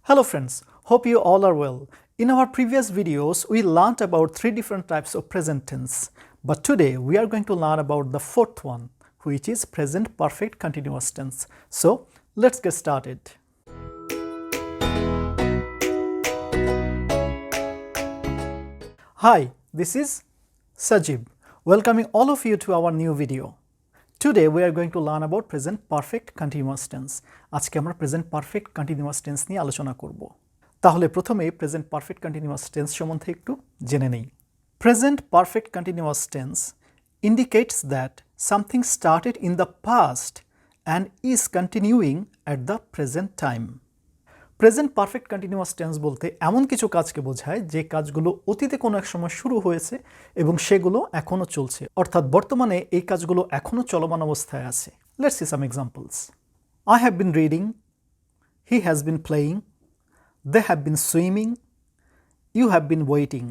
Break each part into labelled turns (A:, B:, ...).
A: Hello friends, hope you all are well. In our previous videos, we learned about 3 different types of present tense. But today, we are going to learn about the fourth one, which is present perfect continuous tense. So, let's get started. Hi, this is Sajib, welcoming all of you to our new video. Today we are going to learn about present perfect continuous tense. আজকে আমরা present perfect continuous tense নিয়ে আলোচনা করব। তাহলে প্রথমে present perfect continuous tense সম্বন্ধে একটু জেনে নেই। Present perfect continuous tense indicates that something started in the past and is continuing at the present time. Present perfect continuous tense বলতে এমন কিছু কাজকে বোঝায় যে কাজগুলো অতীতে কোনো এক সময় শুরু হয়েছে এবং সেগুলো এখনও চলছে, অর্থাৎ বর্তমানে এই কাজগুলো এখনও চলমান অবস্থায় আছে। Let's see some examples. I have been reading, he has been playing, they have been swimming, you have been waiting.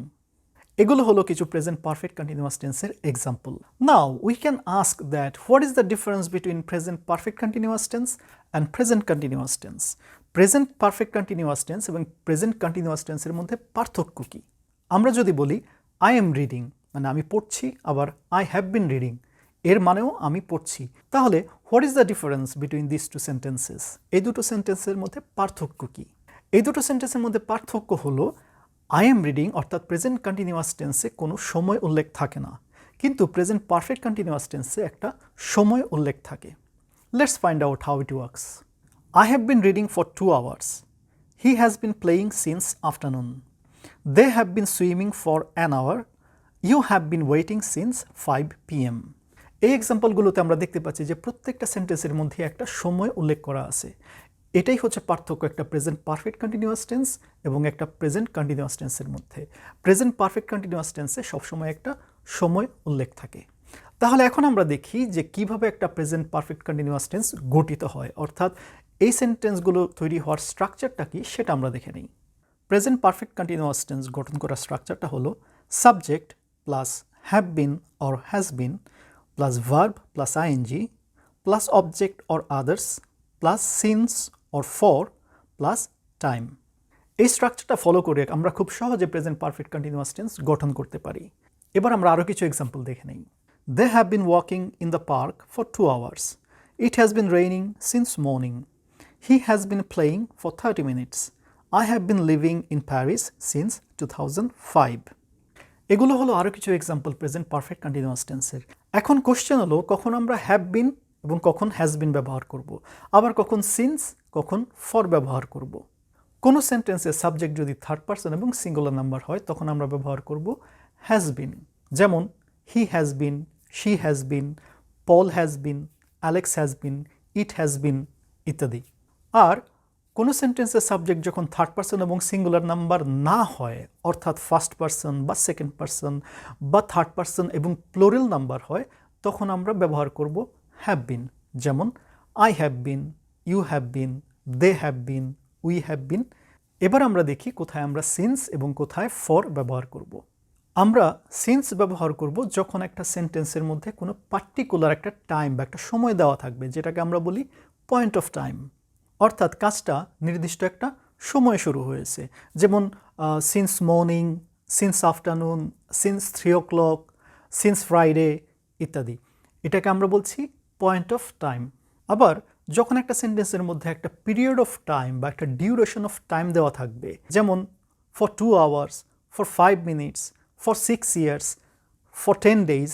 A: এগুলো হলো কিছু প্রেজেন্ট পারফেক্ট কন্টিনিউয়াস টেন্সের example. Now we can ask that what is the difference between present perfect continuous tense and present continuous tense. Present perfect continuous tense এবং present continuous টেন্সের মধ্যে পার্থক্য কী? আমরা যদি বলি আই এম রিডিং, মানে আমি পড়ছি, আবার আই হ্যাভ বিন রিডিং এর মানেও আমি পড়ছি, তাহলে what is the difference between this two sentences? এই দুটো সেন্টেন্সের মধ্যে পার্থক্য কী? এই দুটো সেন্টেন্সের মধ্যে পার্থক্য হলো আই এম রিডিং অর্থাৎ প্রেজেন্ট কন্টিনিউয়াস টেন্সে কোনো সময় উল্লেখ থাকে না, কিন্তু প্রেজেন্ট পারফেক্ট কন্টিনিউয়াস টেন্সে একটা সময় উল্লেখ থাকে। Let's find out how it works. I have been reading for 2 hours. He has been playing since afternoon. They have been swimming for an hour. You have been waiting since 5 p.m. এই এক্সাম্পলগুলোতে আমরা দেখতে পাচ্ছি যে প্রত্যেকটা সেন্টেন্সের মধ্যে একটা সময় উল্লেখ করা আছে। এটাই হচ্ছে পার্থক্য একটা প্রেজেন্ট পারফেক্ট কন্টিনিউয়াস টেন্স এবং একটা প্রেজেন্ট কন্টিনিউয়াস টেন্সের মধ্যে। প্রেজেন্ট পারফেক্ট কন্টিনিউয়াস টেন্সে সবসময় একটা সময় উল্লেখ থাকে। তাহলে এখন আমরা দেখি যে কিভাবে একটা প্রেজেন্ট পারফেক্ট কন্টিনিউয়াস টেন্স গঠিত হয়, অর্থাৎ এই সেন্টেন্সগুলো তৈরি হওয়ার স্ট্রাকচারটা কি সেটা আমরা দেখে নিই। প্রেজেন্ট পারফেক্ট কন্টিনিউয়াস টেন্স গঠন করার স্ট্রাকচারটা হলো subject plus have been or has been plus verb plus ING plus object or others plus since or for plus time. এই স্ট্রাকচারটা ফলো করে আমরা খুব সহজে প্রেজেন্ট পারফেক্ট কন্টিনিউয়াস টেন্স গঠন করতে পারি। এবার আমরা আরও কিছু এক্সাম্পল দেখে নিই। They have been walking in the park for 2 hours. It has been raining since morning. He has been playing for 30 minutes. I have been living in Paris since 2005. এগুলো হলো আরও কিছু এক্সাম্পল প্রেজেন্ট পারফেক্ট কন্টিনিউয়াস টেন্সের। এখন question হলো কখন আমরা have been এবং কখন হ্যাজ বিন ব্যবহার করব, আবার কখন সিন্স কখন ফর ব্যবহার করব। কোনো সেন্টেন্সের সাবজেক্ট যদি থার্ড পারসন এবং সিঙ্গুলার নাম্বার হয় তখন আমরা ব্যবহার করব হ্যাজ বিন, যেমন he has been, she has been, Paul has been, Alex has been, it has been ইত্যাদি। আর কোনো সেন্টেন্সের সাবজেক্ট যখন থার্ড পারসন এবং সিঙ্গুলার নাম্বার না হয়, অর্থাৎ ফার্স্ট পারসন বা সেকেন্ড পারসন বা থার্ড পারসন এবং প্লোরাল নাম্বার হয়, তখন আমরা ব্যবহার করব হ্যাভ বিন, যেমন I have been, you have bin, they have been, we have been. এবার আমরা দেখি কোথায় আমরা সিন্স এবং কোথায় ফর ব্যবহার করব। আমরা সিন্স ব্যবহার করব যখন একটা সেন্টেন্সের মধ্যে কোনো পার্টিকুলার একটা টাইম বা একটা সময় দেওয়া থাকবে, যেটাকে আমরা বলি পয়েন্ট অফ টাইম, অর্থাৎ কাজটা নির্দিষ্ট একটা সময় শুরু হয়েছে, যেমন since morning, since afternoon, since 3 o'clock, since Friday ইত্যাদি। এটাকে আমরা বলছি পয়েন্ট অফ টাইম। আবার যখন একটা সেন্টেন্সের মধ্যে একটা পিরিয়ড অফ টাইম বা একটা ডিউরেশন অফ টাইম দেওয়া থাকবে, যেমন for 2 hours, for 5 minutes, for 6 years, for 10 days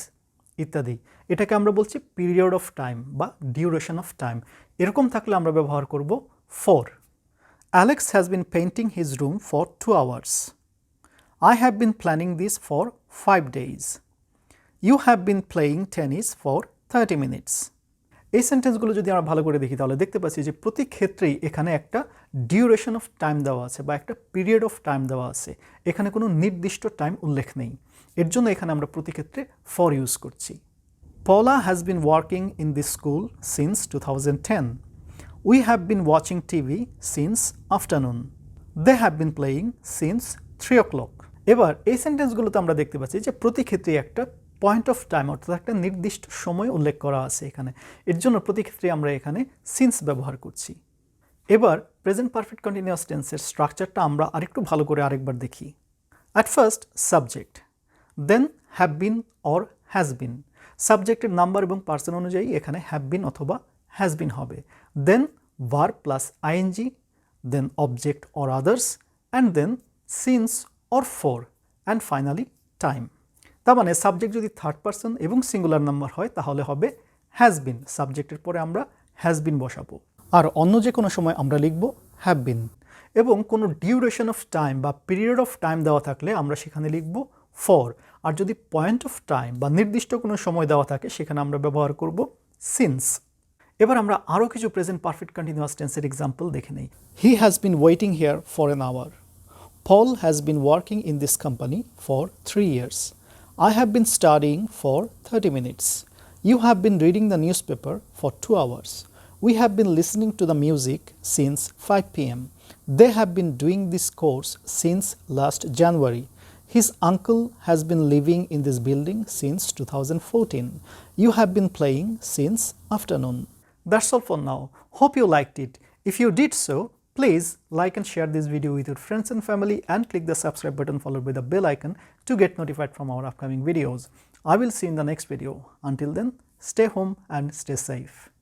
A: ইত্যাদি, এটাকে আমরা বলছি পিরিয়ড অফ টাইম বা ডিউরেশন অফ টাইম। এরকম থাকলে আমরা ব্যবহার করব for. Alex has been painting his room for 2 hours. I have been planning this for 5 days. You have been playing tennis for 30 minutes. এই সেন্টেন্সগুলো যদি আমরা ভালো করে দেখি তাহলে দেখতে পাচ্ছি যে প্রতি ক্ষেত্রেই এখানে একটা ডিউরেশন অফ টাইম দেওয়া আছে বা একটা পিরিয়ড অফ টাইম দেওয়া আছে, এখানে কোনো নির্দিষ্ট টাইম উল্লেখ নেই। এর জন্য এখানে আমরা প্রতি ক্ষেত্রে ফর ইউজ করছি। Paula has been working in this school since 2010. We have been watching TV since afternoon. They have been playing since 3 o'clock. এবার এই সেন্টেন্সগুলোতে আমরা দেখতে পাচ্ছি যে প্রতি ক্ষেত্রে একটা পয়েন্ট অফ টাইম অর্থাৎ একটা নির্দিষ্ট সময় উল্লেখ করা আছে এখানে। এর জন্য প্রতি ক্ষেত্রে আমরা এখানে সিন্স ব্যবহার করছি। এবার প্রেজেন্ট পারফেক্ট কন্টিনিউয়াস টেন্সের স্ট্রাকচারটা আমরা আরেকটু ভালো করে আরেকবার দেখি। At first subject, then have been or has been. সাবজেক্টের নাম্বার এবং পার্সন অনুযায়ী এখানে হ্যাভ বিন অথবা হ্যাজ বিন হবে। Then verb plus ING, then object or others, and then since or for, and finally time. তার মানে subject যদি third person এবং সিঙ্গুলার নাম্বার হয় তাহলে হবে হ্যাজ বিন, সাবজেক্টের পরে আমরা হ্যাজ বিন বসাবো। আর অন্য যে কোনো সময় আমরা লিখব হ্যাভ বিন। এবং কোনো ডিউরেশন অফ টাইম বা পিরিয়ড অফ টাইম দেওয়া থাকলে আমরা সেখানে লিখব ফর। আর যদি পয়েন্ট অফ টাইম বা নির্দিষ্ট কোনো সময় দেওয়া থাকে সেখানে আমরা ব্যবহার করব সিন্স। এবার আমরা আরও কিছু প্রেজেন্ট পারফেক্ট কন্টিনিউয়াস টেন্সের এক্সাম্পল দেখে নেই। He has been waiting here for an hour. Paul has been working in this company for 3 years. I have been studying for 30 minutes. You have been reading the newspaper for 2 hours. We have been listening to the music since 5 p.m. They have been doing this course since last January. His uncle has been living in this building since 2014. You have been playing since afternoon. That's all for now. Hope you liked it. If you did so, please like and share this video with your friends and family and click the subscribe button followed by the bell icon to get notified from our upcoming videos. I will see you in the next video. Until then, stay home and stay safe.